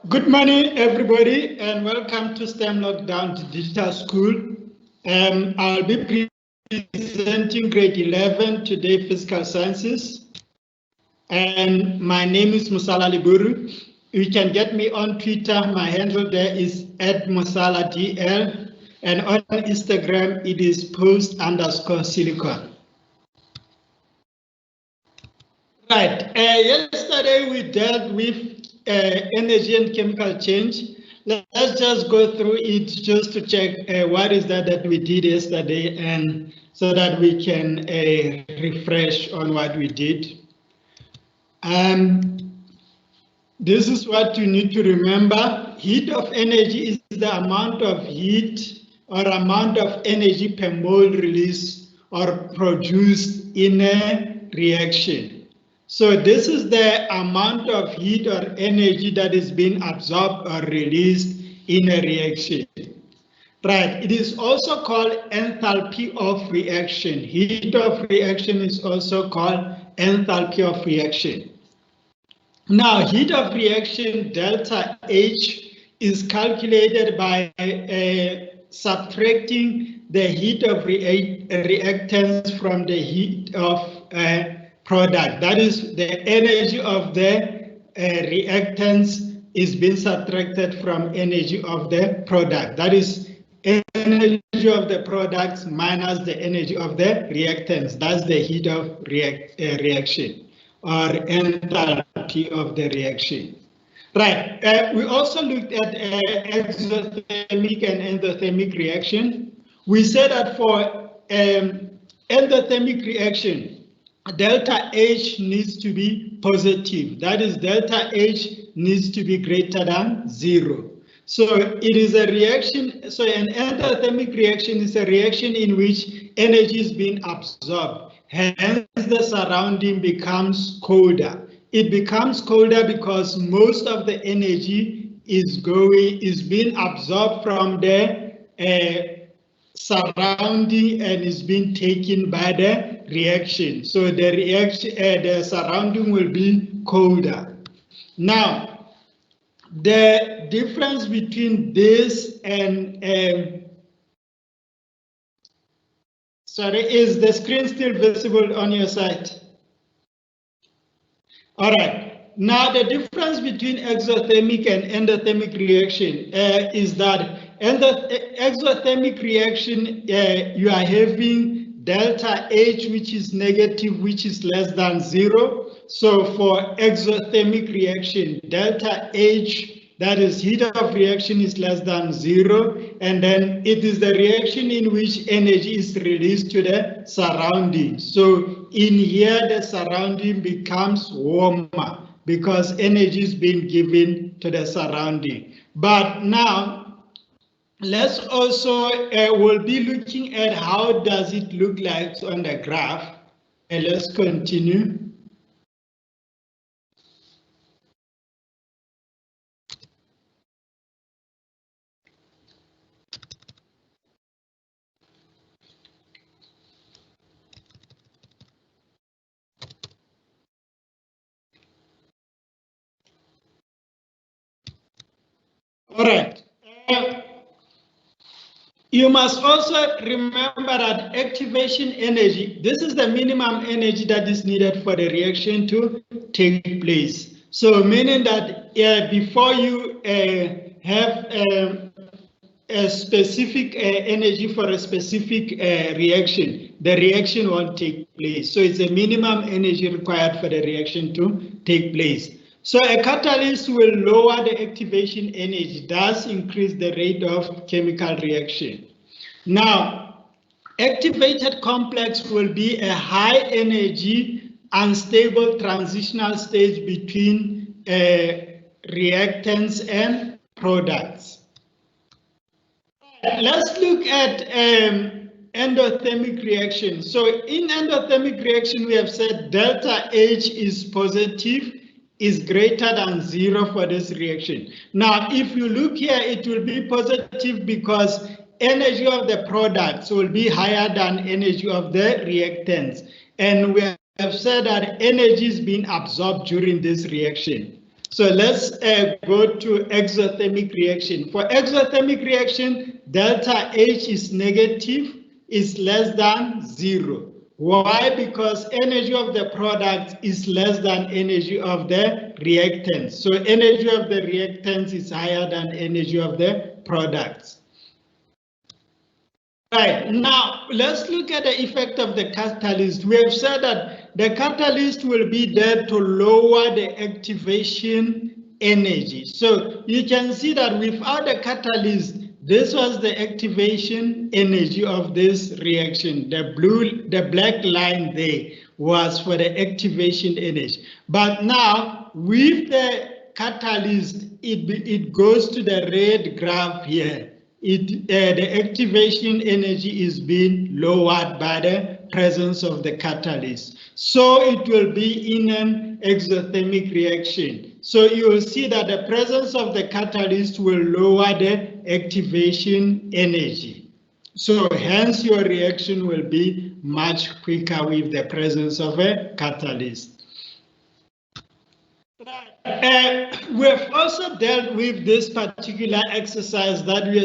Good morning, everybody, and welcome to STEM Lockdown to Digital School. I'll be presenting grade 11 today, Physical Sciences. And my name is Musala Liburu. You can get me on Twitter. My handle there is @MusalaDL. And on Instagram, it is post_silicon. Right. Yesterday, we dealt with energy and chemical change. Let's just go through it just to check what is that we did yesterday, and so that we can refresh on what we did. This is what you need to remember. Heat of energy is the amount of heat or amount of energy per mole released or produced in a reaction. So this is the amount of heat or energy that is being absorbed or released in a reaction. Right, it is also called enthalpy of reaction. Heat of reaction is also called enthalpy of reaction. Now, heat of reaction delta H is calculated by subtracting the heat of reactants from the heat of product. That is, the energy of the reactants is being subtracted from energy of the product. That is energy of the products minus the energy of the reactants. That's the heat of reaction or enthalpy of the reaction. Right. We also looked at exothermic and endothermic reaction. We said that for endothermic reaction, delta H needs to be positive. That is, delta H needs to be greater than 0. So it is a reaction. So an endothermic reaction is a reaction in which energy is being absorbed. Hence, the surrounding becomes colder. It becomes colder because most of the energy is being absorbed from the surrounding and is being taken by the reaction. So the the surrounding will be colder. Now, the difference between this and sorry, is the screen still visible on your side? All right. Now, the difference between exothermic and endothermic reaction is that in the exothermic reaction, you are having delta H, which is negative, which is less than 0. So for exothermic reaction, delta H, that is heat of reaction, is less than 0. And then it is the reaction in which energy is released to the surrounding. So in here, the surrounding becomes warmer because energy is being given to the surrounding. But now, let's also, we'll be looking at how does it look like on the graph. And let's continue. All right. You must also remember that activation energy, this is the minimum energy that is needed for the reaction to take place. So meaning that before you have a specific energy for a specific reaction, the reaction won't take place. So it's a minimum energy required for the reaction to take place. So a catalyst will lower the activation energy, thus increase the rate of chemical reaction. Now, activated complex will be a high energy unstable transitional stage between reactants and products. Let's look at endothermic reaction. So in endothermic reaction, we have said delta H is positive, is greater than 0 for this reaction. Now, if you look here, it will be positive because energy of the products will be higher than energy of the reactants. And we have said that energy is being absorbed during this reaction. So let's go to exothermic reaction. For exothermic reaction, delta H is negative, is less than 0. Why? Because energy of the product is less than energy of the reactants. So energy of the reactants is higher than energy of the products. Right, now let's look at the effect of the catalyst. We have said that the catalyst will be there to lower the activation energy. So you can see that without the catalyst, this was the activation energy of this reaction. The black line there was for the activation energy. But now with the catalyst, it goes to the red graph here. The activation energy is being lowered by the presence of the catalyst. So it will be in an exothermic reaction. So you will see that the presence of the catalyst will lower the activation energy. So hence your reaction will be much quicker with the presence of a catalyst. We've also dealt with this particular exercise that we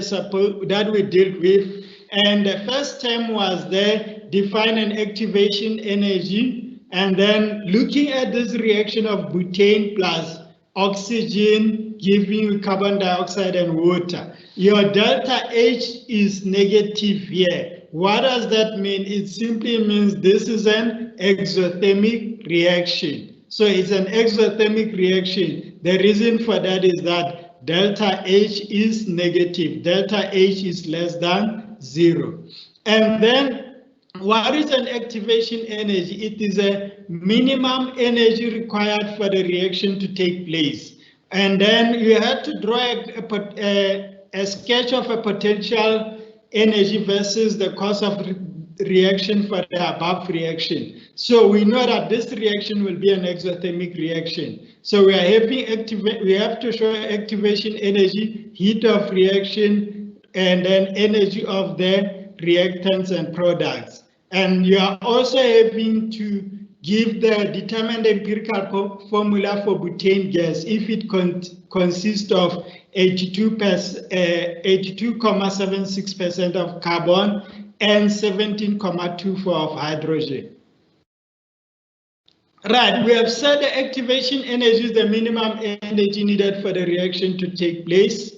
dealt with, and the first term was there, define an activation energy, and then looking at this reaction of butane plus oxygen giving you carbon dioxide and water. Your delta H is negative here. What does that mean? It simply means this is an exothermic reaction. So it's an exothermic reaction. The reason for that is that delta H is negative. Delta H is less than 0. And then what is an activation energy? It is a minimum energy required for the reaction to take place. And then you have to draw a sketch of a potential energy versus the cost of reaction for the above reaction. So we know that this reaction will be an exothermic reaction. So we have to show activation energy, heat of reaction, and then energy of the reactants and products. And you are also having to determine the empirical formula for butane gas if it consists of 82.76% of carbon and 17.24% of hydrogen. Right, we have said the activation energy is the minimum energy needed for the reaction to take place.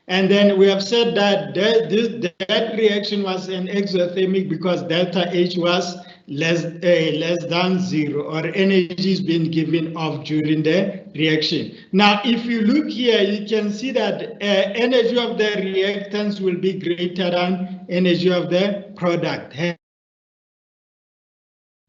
And then we have said that that reaction was an exothermic because delta H was less than 0, or energy is being given off during the reaction. Now, if you look here, you can see that energy of the reactants will be greater than energy of the product. Hence,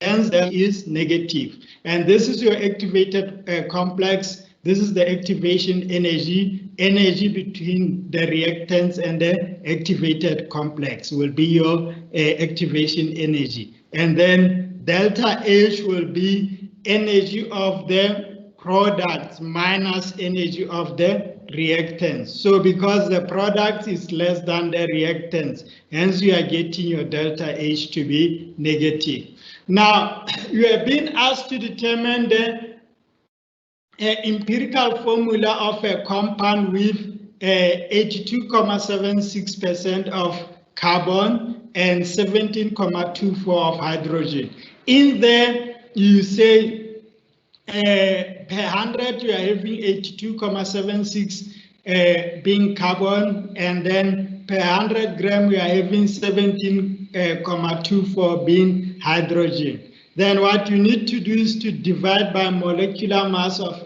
that is negative. And this is your activated complex. This is the activation energy between the reactants and the activated complex will be your activation energy. And then delta H will be energy of the products minus energy of the reactants. So because the product is less than the reactants, hence you are getting your delta H to be negative. Now, you have been asked to determine the empirical formula of a compound with 82.76% of carbon and 17.24% of hydrogen. In there, you say per 100 you are having 82.76 being carbon, and then per 100 gram we are having 17.24 being hydrogen. Then what you need to do is to divide by molecular mass of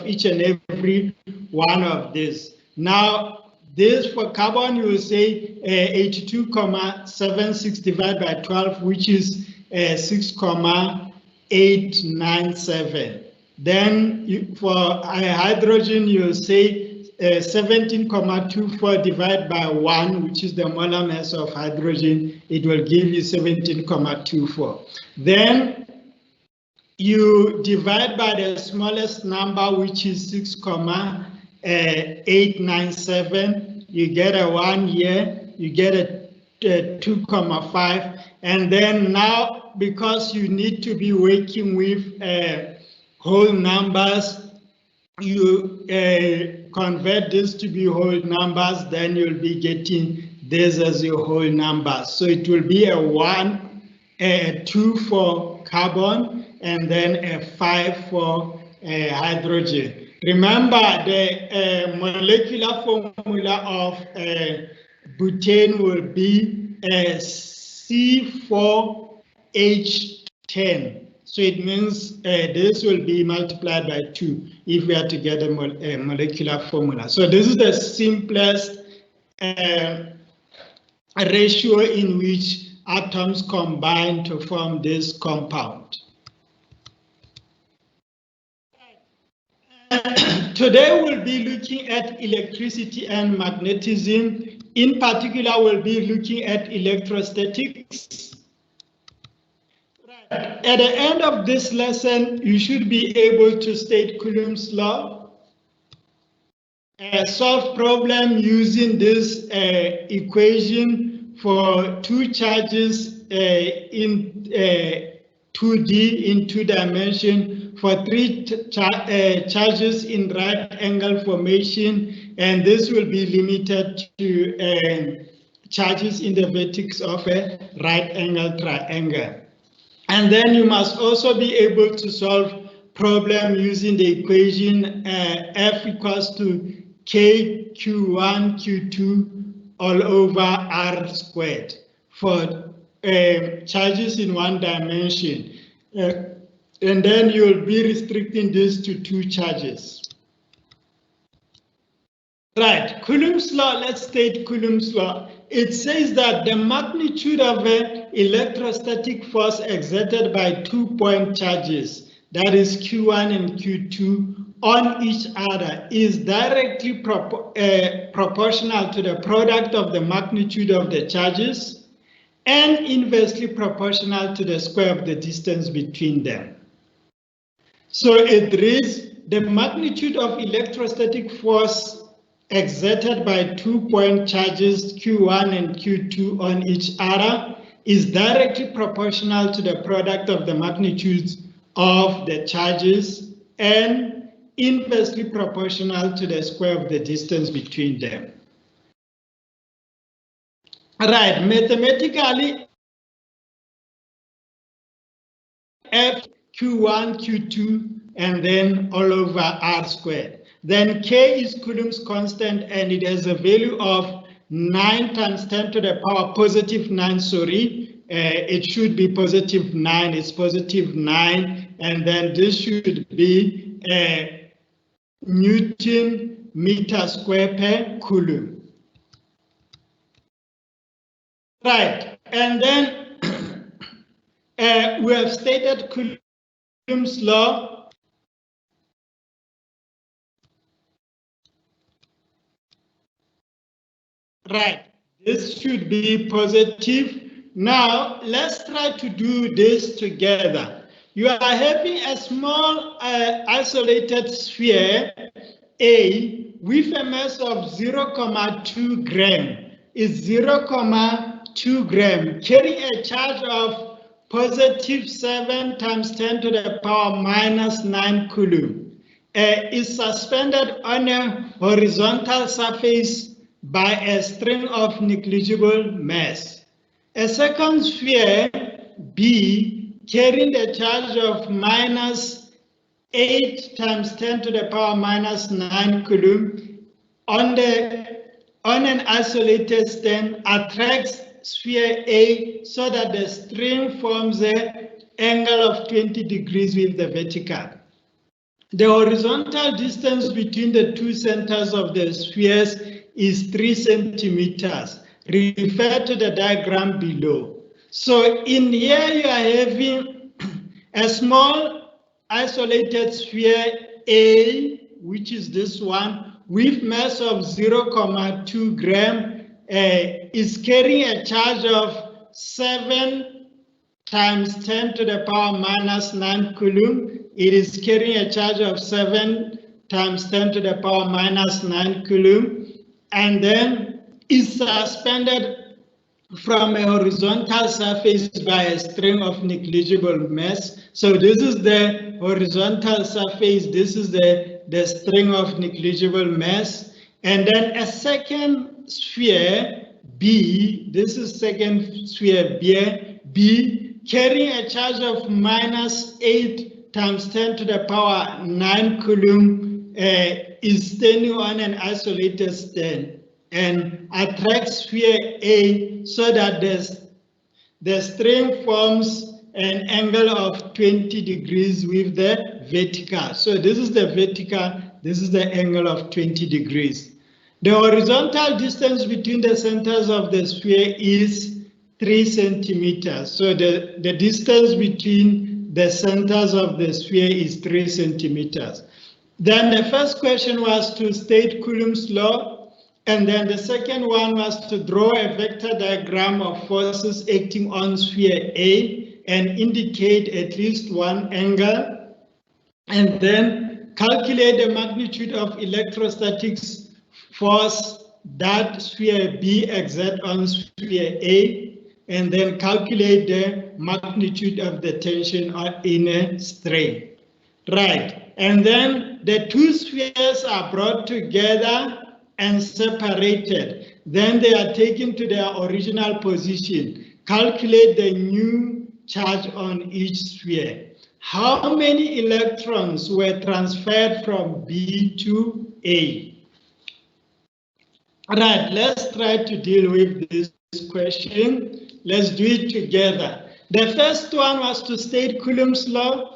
each and every one of these. Now, this for carbon, you will say 82.76 divided by 12, which is 6.897. Then for hydrogen, you will say 17.24 divided by 1, which is the molar mass of hydrogen. It will give you 17.24. Then you divide by the smallest number, which is 6.897. You get a 1 here, you get a 2.5. And then now, because you need to be working with whole numbers, you convert this to be whole numbers, then you'll be getting this as your whole numbers. So it will be a 1, a 2 for carbon, and then a 5 for hydrogen. Remember, the molecular formula of butane will be C4H10. So it means this will be multiplied by 2 if we are to get a molecular formula. So this is the simplest ratio in which atoms combine to form this compound. Today we'll be looking at electricity and magnetism. In particular, we'll be looking at electrostatics. At the end of this lesson, you should be able to state Coulomb's law, solve problem using this equation for two charges in 2D in 2 dimension, for 3 charges in right angle formation, and this will be limited to charges in the vertex of a right angle triangle. And then you must also be able to solve problem using the equation F equals to K Q1 Q2 all over R squared for charges in 1 dimension. And then you'll be restricting this to 2 charges. Right, Coulomb's law, let's state Coulomb's law. It says that the magnitude of an electrostatic force exerted by 2-point charges, that is Q1 and Q2, on each other is directly proportional to the product of the magnitude of the charges and inversely proportional to the square of the distance between them. So it reads, the magnitude of electrostatic force exerted by 2-point charges Q1 and Q2 on each other is directly proportional to the product of the magnitudes of the charges and inversely proportional to the square of the distance between them. Right, mathematically, F Q1, Q2, and then all over R squared. Then K is Coulomb's constant, and it has a value of 9 times 10 to the power positive 9, sorry. It should be positive 9, it's positive 9, and then this should be Newton meter square per Coulomb. Right, and then we have stated Coulomb's law. Right, this should be positive. Now, let's try to do this together. You are having a small isolated sphere A with a mass of 0.2 gram. Is 0.2 gram, carrying a charge of positive 7 times 10 to the power minus 9 Coulomb. Is suspended on a horizontal surface by a string of negligible mass. A second sphere, B, carrying the charge of minus 8 times 10 to the power minus 9 Coulomb on an isolated stem, attracts sphere A so that the string forms an angle of 20 degrees with the vertical. The horizontal distance between the two centers of the spheres is 3 centimeters. Refer to the diagram below. So in here you are having a small isolated sphere A, which is this one, with mass of 0.2 gram, is carrying a charge of 7 times 10 to the power minus 9 Coulomb. It is carrying a charge of 7 times 10 to the power minus 9 Coulomb, and then is suspended from a horizontal surface by a string of negligible mass. So this is the horizontal surface, this is the the string of negligible mass. And then a second sphere, B, this is second sphere B, carrying a charge of minus 8 times 10 to the power 9 Coulomb, is standing on an isolated stand and attracts sphere A so that the string forms an angle of 20 degrees with the vertical. So this is the vertical, this is the angle of 20 degrees. The horizontal distance between the centers of the sphere is 3 centimeters. So the distance between the centers of the sphere is 3 centimeters. Then the first question was to state Coulomb's law, and then the second one was to draw a vector diagram of forces acting on sphere A and indicate at least one angle, and then calculate the magnitude of electrostatic force that sphere B exerts on sphere A, and then calculate the magnitude of the tension in a strain. Right, and then the two spheres are brought together and separated. Then they are taken to their original position. Calculate the new charge on each sphere. How many electrons were transferred from B to A? Right, let's try to deal with this question. Let's do it together. The first one was to state Coulomb's law.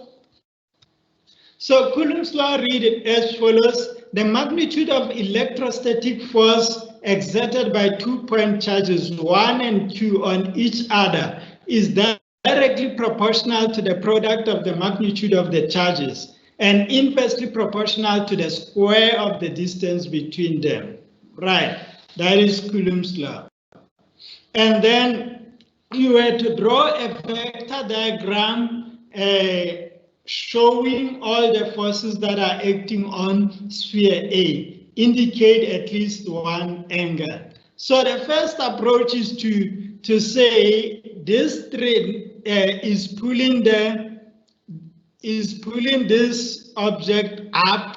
So Coulomb's law read it as follows. The magnitude of electrostatic force exerted by 2-point charges 1 and 2 on each other is directly proportional to the product of the magnitude of the charges and inversely proportional to the square of the distance between them. Right, that is Coulomb's law. And then you were to draw a vector diagram showing all the forces that are acting on sphere A, indicate at least one angle. So the first approach is to say this string is pulling this object up.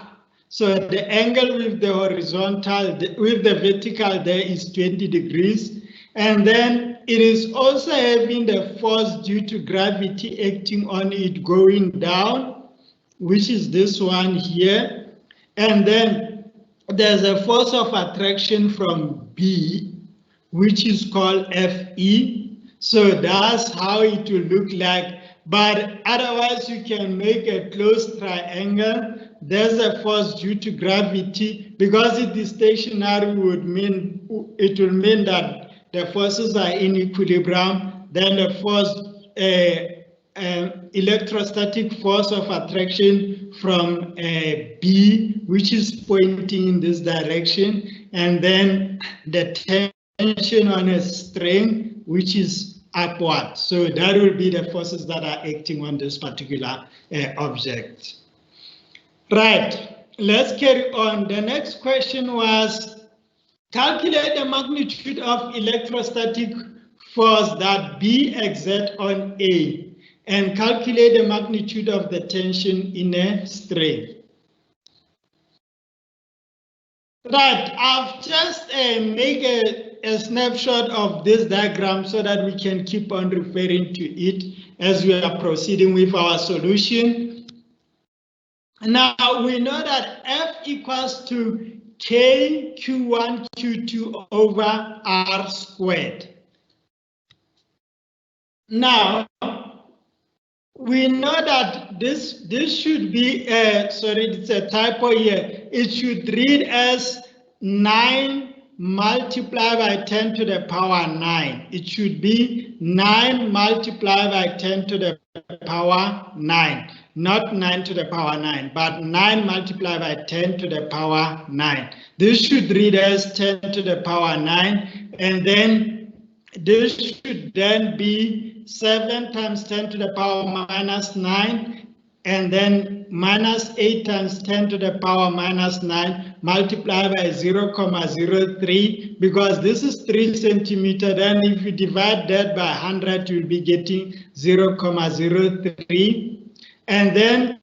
So the angle with the horizontal, with the vertical there is 20 degrees. And then it is also having the force due to gravity acting on it going down, which is this one here. And then there's a force of attraction from B, which is called Fe. So that's how it will look like. But otherwise, you can make a closed triangle. There's a force due to gravity. Because it is stationary, it will mean that the forces are in equilibrium. Then the force, electrostatic force of attraction from B, which is pointing in this direction, and then the tension on a string, which is upward. So that will be the forces that are acting on this particular object. Right, let's carry on. The next question was, calculate the magnitude of electrostatic force that B exerts on A and calculate the magnitude of the tension in a string. Right, I've just made a snapshot of this diagram so that we can keep on referring to it as we are proceeding with our solution. Now we know that F equals to K Q1 Q2 over R squared. Now we know that this should be sorry, it's a typo here. It should read as 9 multiplied by 10 to the power 9. It should be 9 multiplied by 10 to the power 9. Not 9 to the power 9, but 9 multiplied by 10 to the power 9. This should read as 10 to the power 9, and then this should then be 7 times 10 to the power minus 9, and then minus 8 times 10 to the power minus 9 multiplied by 0.03, because this is 3 centimeter. Then if you divide that by 100, you'll be getting 0.03. And then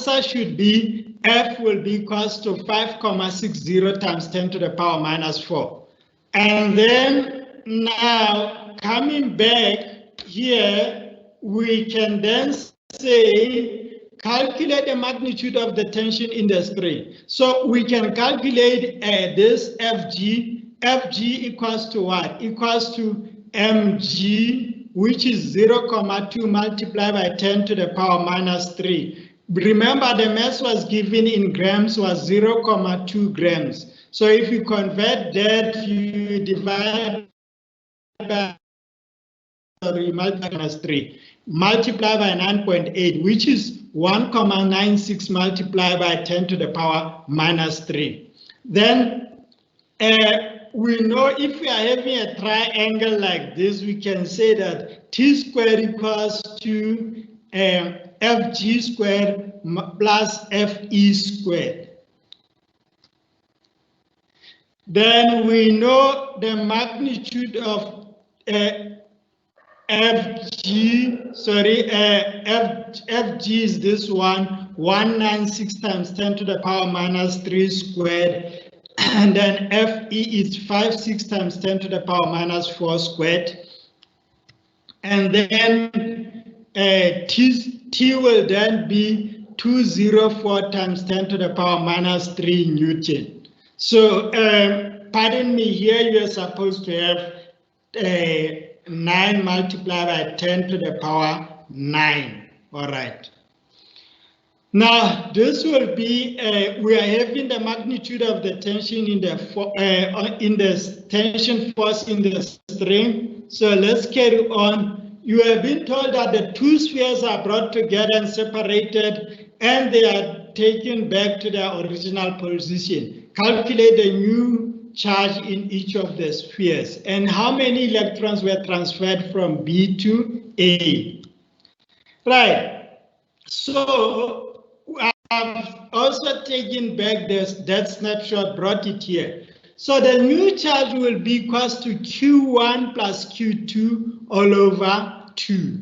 answer should be F will be equals to 5,60 times 10 to the power minus 4. And then now coming back here, we can then say calculate the magnitude of the tension in the spring. So we can calculate this Fg. Fg equals to what? Equals to mg, which is 0,2 multiplied by 10 to the power minus 3. Remember, the mass was given in grams was 0,2 grams. So if you convert that, you divide by minus 3, multiply by 9.8, which is 1,96 multiplied by 10 to the power minus 3. Then we know if we are having a triangle like this, we can say that T squared equals to Fg squared plus Fe squared. Then we know the magnitude of Fg is this one, 196 times 10 to the power minus 3 squared. And then Fe is 56 times 10 to the power minus 4 squared. And then T will then be 204 times 10 to the power minus 3 Newton. So, pardon me, here you are supposed to have 9 multiplied by 10 to the power 9. All right. Now, this will be, we are having the magnitude of the tension in the tension force in the string. So let's carry on. You have been told that the two spheres are brought together and separated, and they are taken back to their original position. Calculate the new charge in each of the spheres and how many electrons were transferred from B to A. Right. So I've also taken back that snapshot, brought it here. So the new charge will be equals to Q1 plus Q2 all over 2.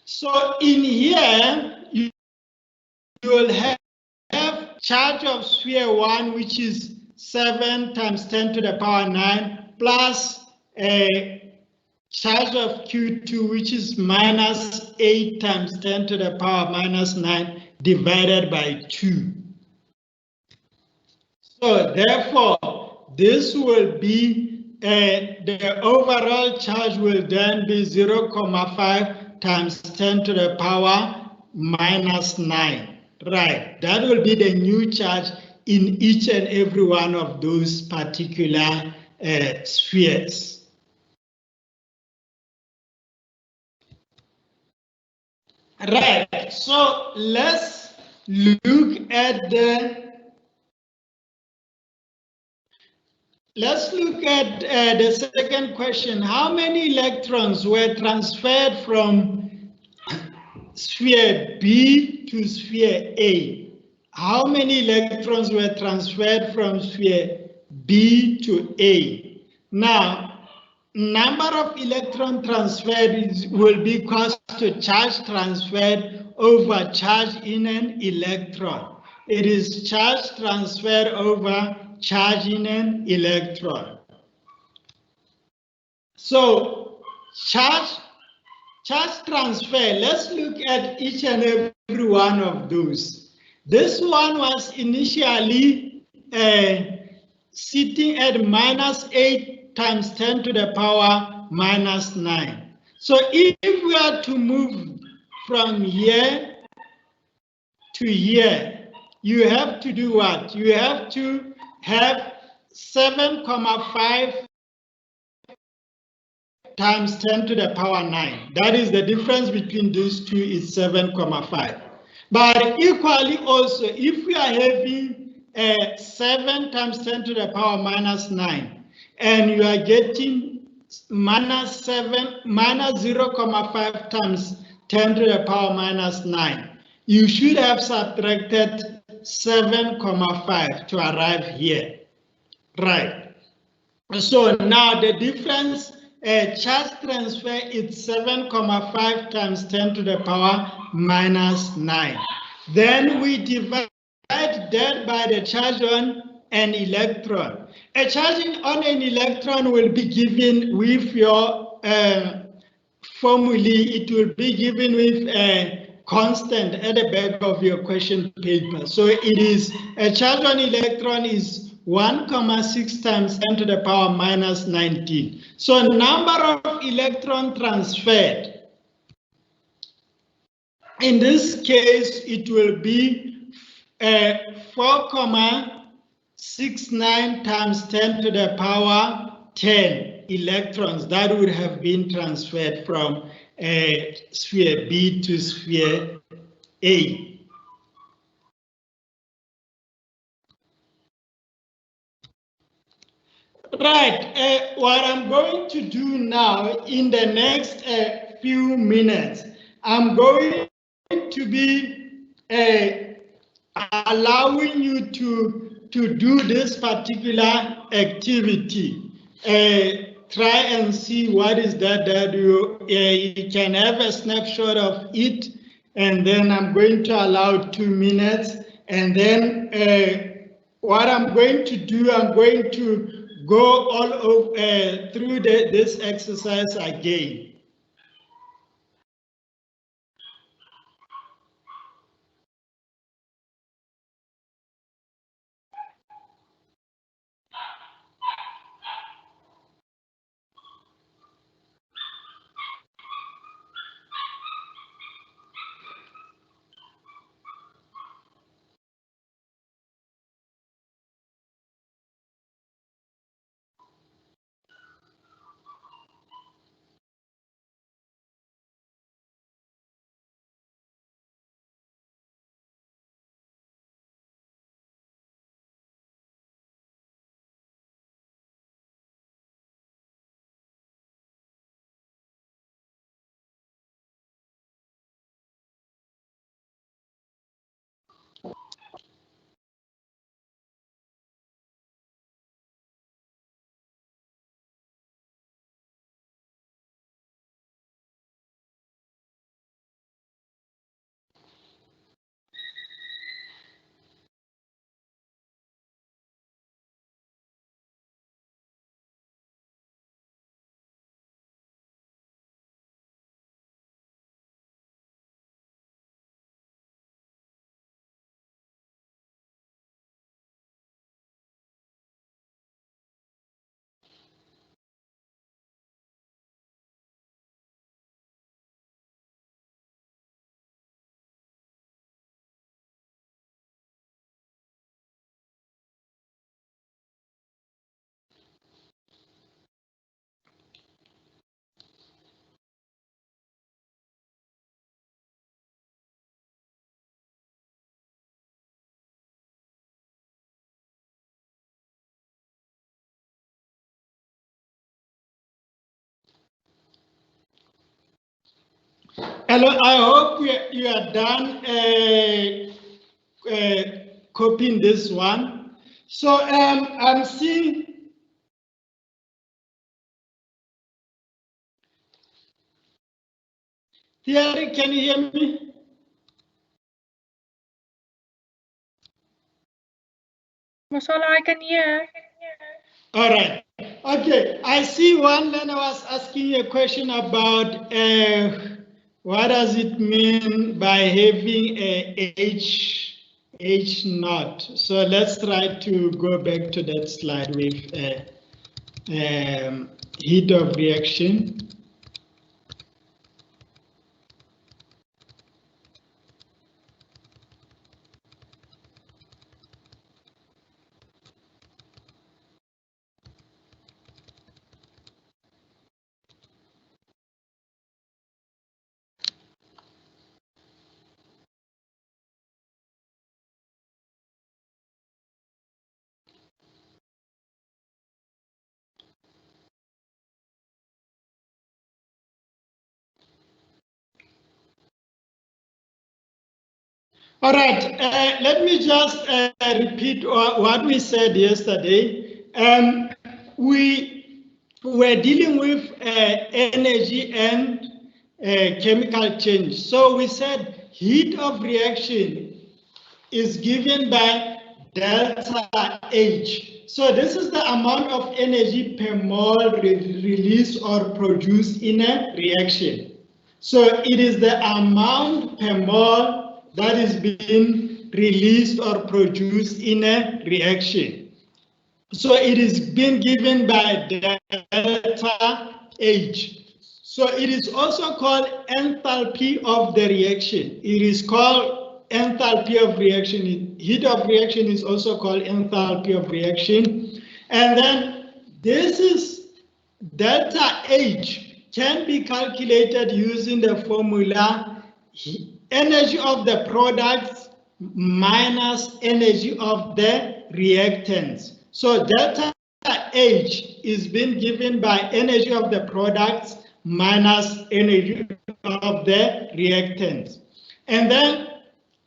So in here, you will have charge of sphere 1, which is 7 times 10 to the power 9, plus a charge of Q2, which is minus 8 times 10 to the power minus 9, divided by 2. So therefore, this will be, the overall charge will then be 0,5 times 10 to the power minus 9. Right, that will be the new charge in each and every one of those particular spheres. Right, so let's look at the second question. How many electrons were transferred from sphere B to sphere A? How many electrons were transferred from sphere B to A? Now, number of electron transferred will be equal to charge transferred over charge in an electron. It is charge transferred over charge in an electron. So charge transfer, let's look at each and every one of those. This one was initially sitting at minus 8 times 10 to the power minus 9. So if we are to move from here to here, you have to do what? You have to have 7,5 times 10 to the power 9. That is the difference between these two is 7,5. But equally also, if we are having 7 times 10 to the power minus 9, and you are getting minus 0,5 times 10 to the power minus 9, you should have subtracted 7,5 to arrive here. Right. So now the difference, charge transfer is 7,5 times 10 to the power minus 9. Then we divide that by the charge on an electron. A charging on an electron will be given with your formulae. It will be given with a constant at the back of your question paper. So it is a charge on electron is 1,6 times 10 to the power minus 19. So number of electron transferred. In this case, it will be 4,69 times 10 to the power 10 electrons that would have been transferred from sphere B to sphere A. Right, what I'm going to do now in the next few minutes, I'm going to be allowing you to do this particular activity. Try and see what is that you can have a snapshot of it, and then I'm going to allow 2 minutes, and then what I'm going to do, I'm going to go all over through this exercise again. Hello, I hope you are done copying this one. So I'm seeing. Thierry, can you hear me? Masala, I can hear. All right. Okay. I see one learner was asking you a question about what does it mean by having a H naught. So let's try to go back to that slide with heat of reaction. All right, let me just repeat what we said yesterday. We were dealing with energy and chemical change. So we said heat of reaction is given by delta H. So this is the amount of energy per mole released or produced in a reaction. So it is the amount per mole that is being released or produced in a reaction. So it is being given by delta H. So it is also called enthalpy of the reaction. It is called enthalpy of reaction. Heat of reaction is also called enthalpy of reaction. And then this is delta H can be calculated using the formula energy of the products minus energy of the reactants. So delta H is being given by energy of the products minus energy of the reactants. And then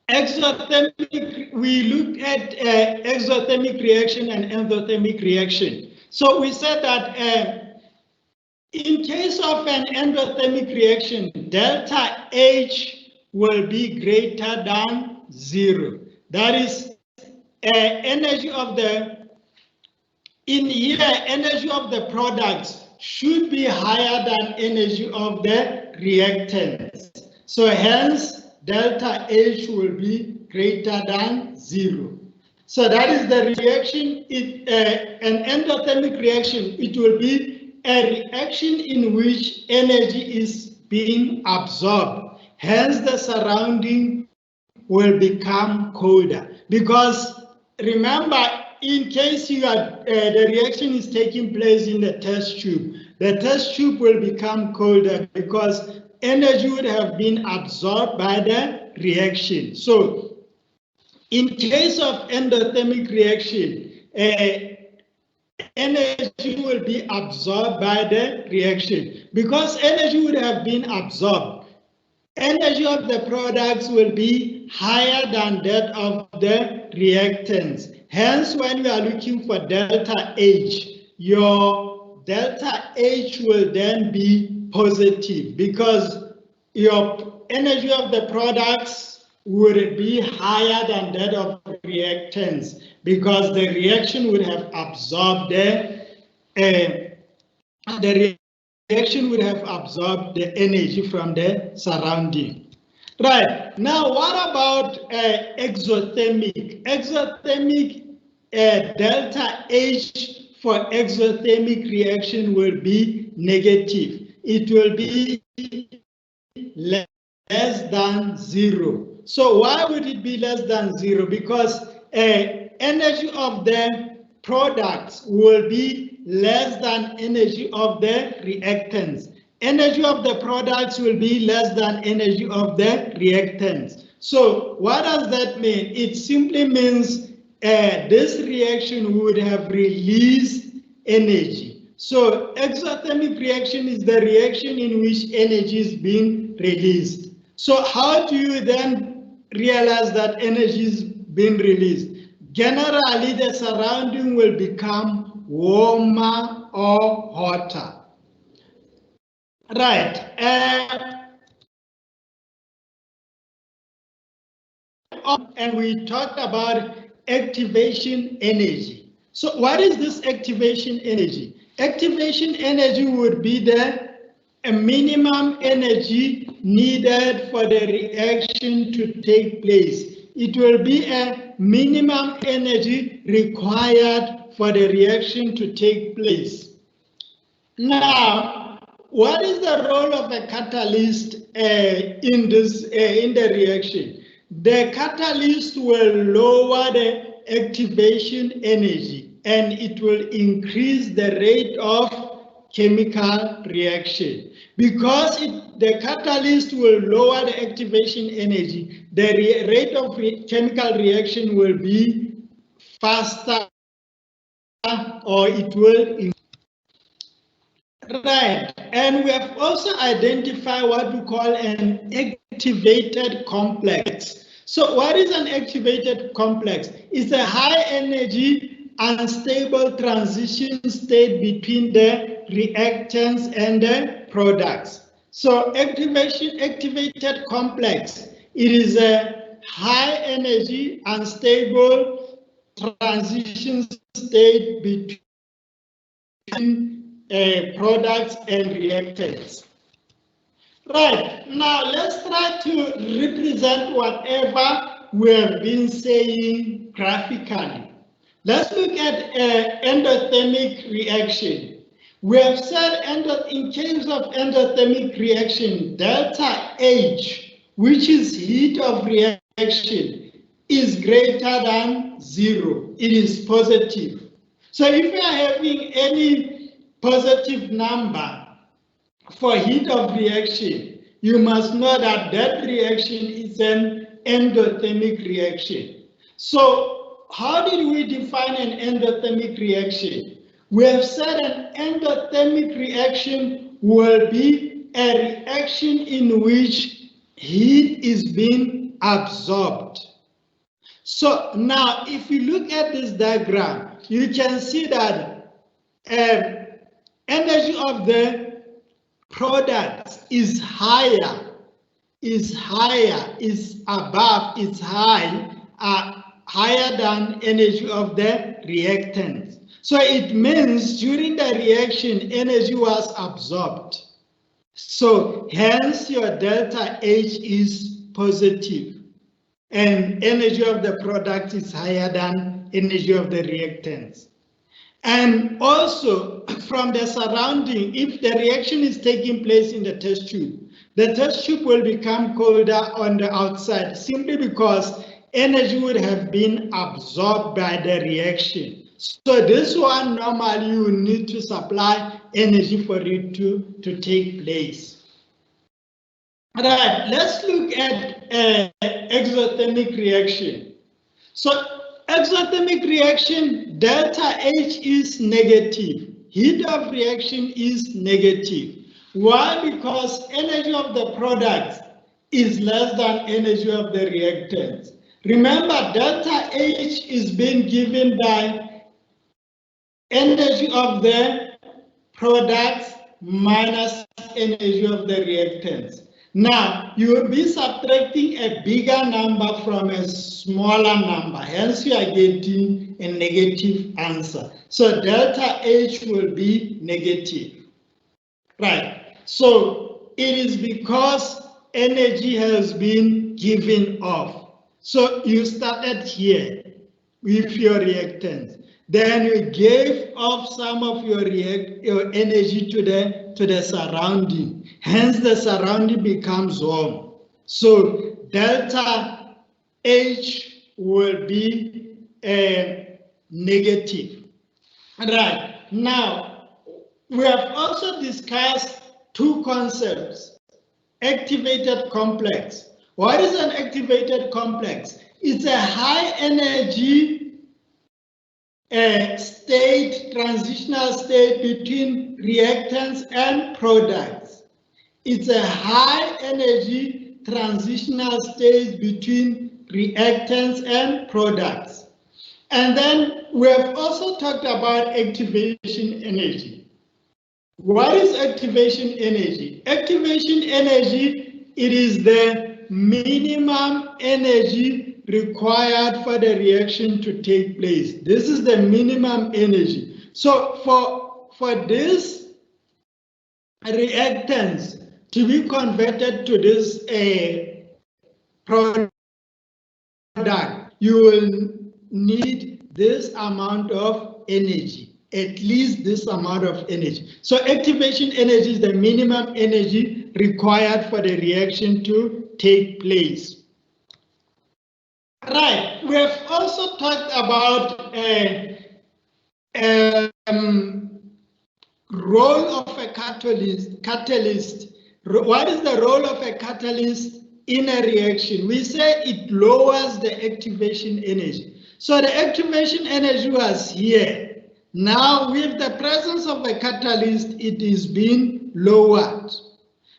exothermic, we looked at exothermic reaction and endothermic reaction. So we said that in case of an endothermic reaction, delta H will be greater than 0. That is energy of the, in here, energy of the products should be higher than energy of the reactants. So hence, delta H will be greater than 0. So that is the reaction. An endothermic reaction, it will be a reaction in which energy is being absorbed. Hence, the surrounding will become colder. Because remember, in case you are, the reaction is taking place in the test tube, the test tube will become colder because energy would have been absorbed by the reaction. So in case of endothermic reaction, energy will be absorbed by the reaction. Because energy would have been absorbed, energy of the products will be higher than that of the reactants. Hence, when we are looking for delta H, your delta H will then be positive because your energy of the products would be higher than that of reactants because the reaction would have absorbed the reaction would have absorbed the energy from the surrounding. Right, now what about exothermic? Exothermic delta H for exothermic reaction will be negative. It will be less than 0. So why would it be less than 0? Because energy of the products will be less than energy of the reactants. Energy of the products will be less than energy of the reactants. So what does that mean? It simply means this reaction would have released energy. So exothermic reaction is the reaction in which energy is being released. So how do you then realize that energy is being released? Generally, the surrounding will become warmer or hotter. Right. And we talked about activation energy. So what is this activation energy? Activation energy would be the minimum energy needed for the reaction to take place. It will be a minimum energy required for the reaction to take place. Now, what is the role of a catalyst in the reaction? The catalyst will lower the activation energy and it will increase the rate of chemical reaction. Because the catalyst will lower the activation energy, the rate of chemical reaction will be faster or it will increase. Right, and we have also identified what we call an activated complex. So what is an activated complex? It's a high energy unstable transition state between the reactants and the products. So activated complex, it is a high energy unstable transition state between products and reactants. Right, now let's try to represent whatever we have been saying graphically. Let's look at endothermic reaction. We have said in case of endothermic reaction, delta H, which is heat of reaction, is greater than 0. It is positive. So if you are having any positive number for heat of reaction, you must know that that reaction is an endothermic reaction. So how did we define an endothermic reaction? We have said an endothermic reaction will be a reaction in which heat is being absorbed. So now if you look at this diagram, you can see that energy of the product is higher, is above, is higher than energy of the reactant. So it means during the reaction, energy was absorbed. So hence your delta H is positive and energy of the product is higher than energy of the reactants. And also from the surrounding, if the reaction is taking place in the test tube will become colder on the outside simply because energy would have been absorbed by the reaction. So this one normally you need to supply energy for it to take place. All right, let's look at exothermic reaction. So exothermic reaction, delta H is negative. Heat of reaction is negative. Why? Because energy of the product is less than energy of the reactant. Remember, delta H is being given by energy of the product minus energy of the reactants. Now, you will be subtracting a bigger number from a smaller number, hence you are getting a negative answer. So delta H will be negative. Right, so it is because energy has been given off. So you started here with your reactants. Then you gave off some of your energy to the surrounding. Hence the surrounding becomes warm. So delta H will be a negative. Right, now we have also discussed two concepts. Activated complex. What is an activated complex? It's a high energy state, transitional state between reactants and products. It's a high energy transitional state between reactants and products. And then we have also talked about activation energy. What is activation energy? Activation energy, it is the minimum energy required for the reaction to take place. This is the minimum energy. So for this reactants to be converted to this product, you will need this amount of energy, at least this amount of energy. So activation energy is the minimum energy required for the reaction to take place. Right, we have also talked about role of a catalyst. What is the role of a catalyst in a reaction? We say it lowers the activation energy. So the activation energy was here. Now with the presence of a catalyst, it is being lowered.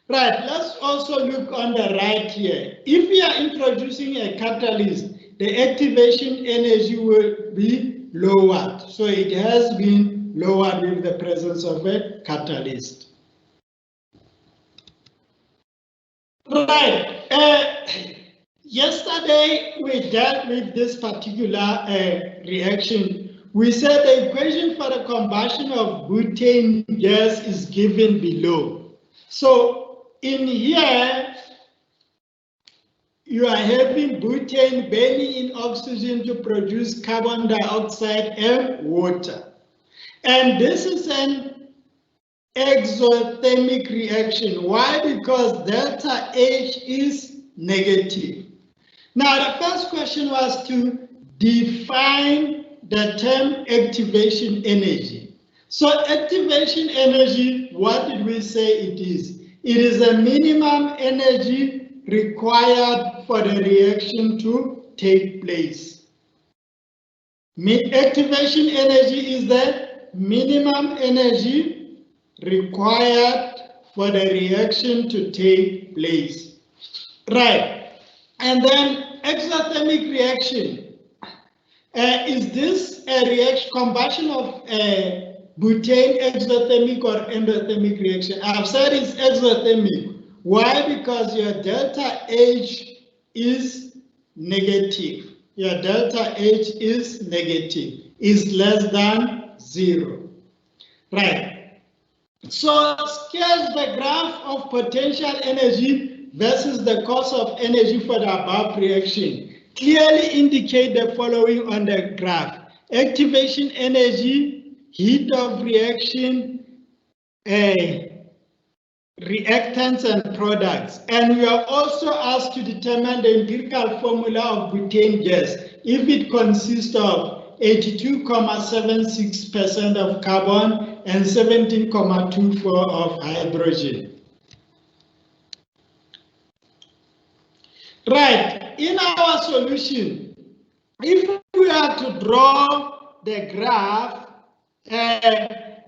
Right, let's also look on the right here. If we are introducing a catalyst, the activation energy will be lowered. So it has been lowered with the presence of a catalyst. Right, Yesterday, we dealt with this particular reaction. We said the equation for the combustion of butane gas is given below. So in here, you are having butane burning in oxygen to produce carbon dioxide and water. And this is an exothermic reaction. Why? Because delta H is negative. Now, the first question was to define the term activation energy. So activation energy, what did we say it is? It is a minimum energy required for the reaction to take place. Activation energy is the minimum energy required for the reaction to take place. Right. And then exothermic reaction. Is this a reaction, combustion of butane exothermic or endothermic reaction? I've said it's exothermic. Why? Because your delta H is negative. Your delta H is negative, is less than 0. Right. So sketch the graph of potential energy versus the cost of energy for the above reaction. Clearly indicate the following on the graph. Activation energy, heat of reaction, reactants and products. And we are also asked to determine the empirical formula of butane gas if it consists of 82.76% of carbon and 17.24% of hydrogen. Right, in our solution, if we are to draw the graph,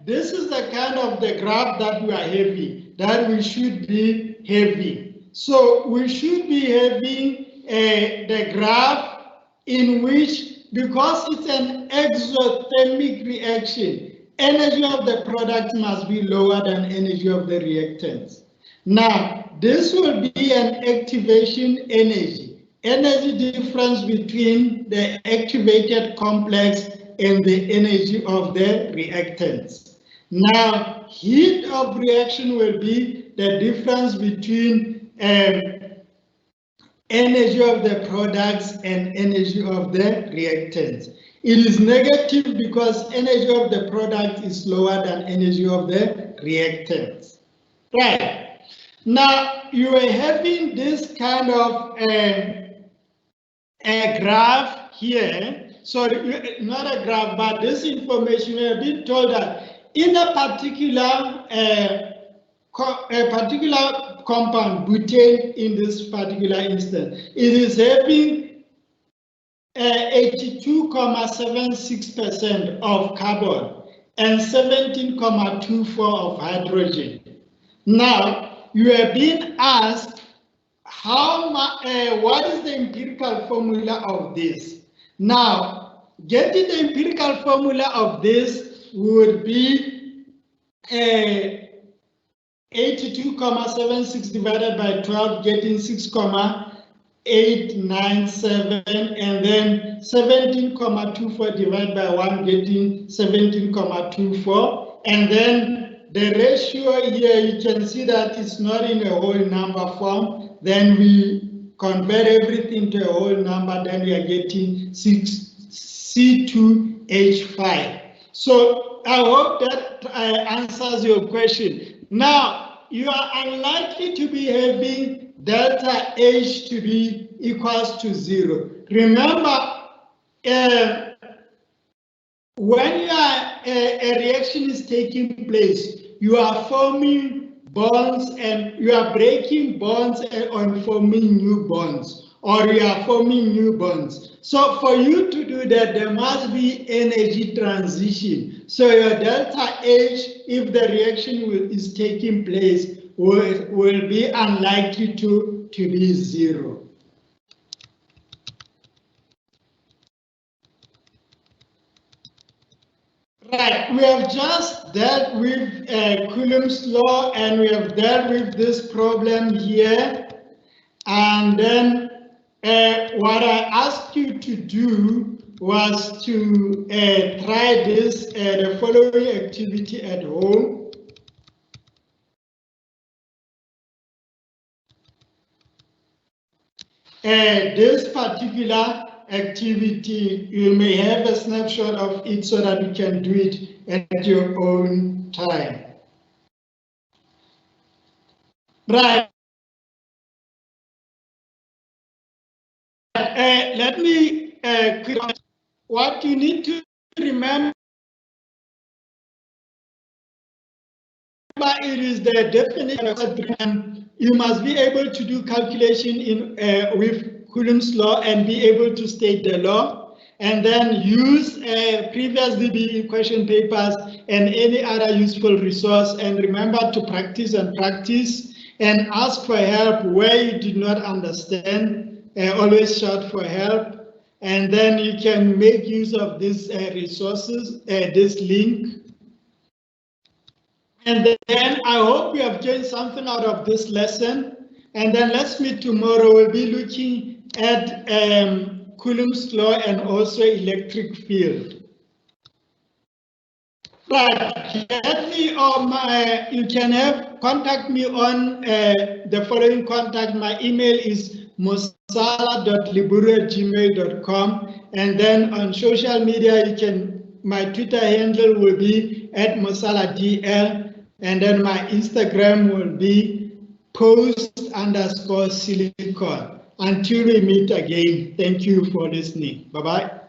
this is the kind of the graph that we are having, that we should be having. So we should be having the graph in which, because it's an exothermic reaction, energy of the product must be lower than energy of the reactants. Now, this will be an activation energy difference between the activated complex and the energy of the reactants. Now, heat of reaction will be the difference between energy of the products and energy of the reactants. It is negative because energy of the product is lower than energy of the reactants. Right. Now, you are having this kind of a graph here. So, not a graph, but this information, we have been told that in a particular compound, butane in this particular instance, it is having 82.76% of carbon and 17.24% of hydrogen. Now, you are being asked what is the empirical formula of this? Now, getting the empirical formula of this would be 82.76 divided by 12, getting 6.897, and then 17.24 divided by 1, getting 17.24, and then the ratio here, you can see that it's not in a whole number form. Then we convert everything to a whole number, then we are getting C2H5. So I hope that answers your question. Now, you are unlikely to be having delta H to be equals to 0. Remember, when a reaction is taking place, you are forming bonds and you are breaking bonds and forming new bonds, or you are forming new bonds. So for you to do that, there must be energy transition. So your delta H, if the reaction is taking place, will be unlikely to be 0. Right, we have just dealt with Coulomb's law, and we have dealt with this problem here, and then what I asked you to do was to try this, the following activity at home. This particular activity, you may have a snapshot of it so that you can do it at your own time. Right. Let me what you need to remember, it is the definition of you must be able to do calculation in with Coulomb's law and be able to state the law, and then use previous DBE question papers and any other useful resource, and remember to practice and ask for help where you did not understand. Always shout for help. And then you can make use of these resources, this link. And then I hope you have gained something out of this lesson. And then let's meet tomorrow. We'll be looking at Coulomb's law and also electric field. Right, get me on you can contact me on the following contact. My email is mosala.liburu@gmail.com, and then on social media my Twitter handle will be @mosaladl, and then my Instagram will be post_silicon. Until we meet again, thank you for listening. Bye-bye.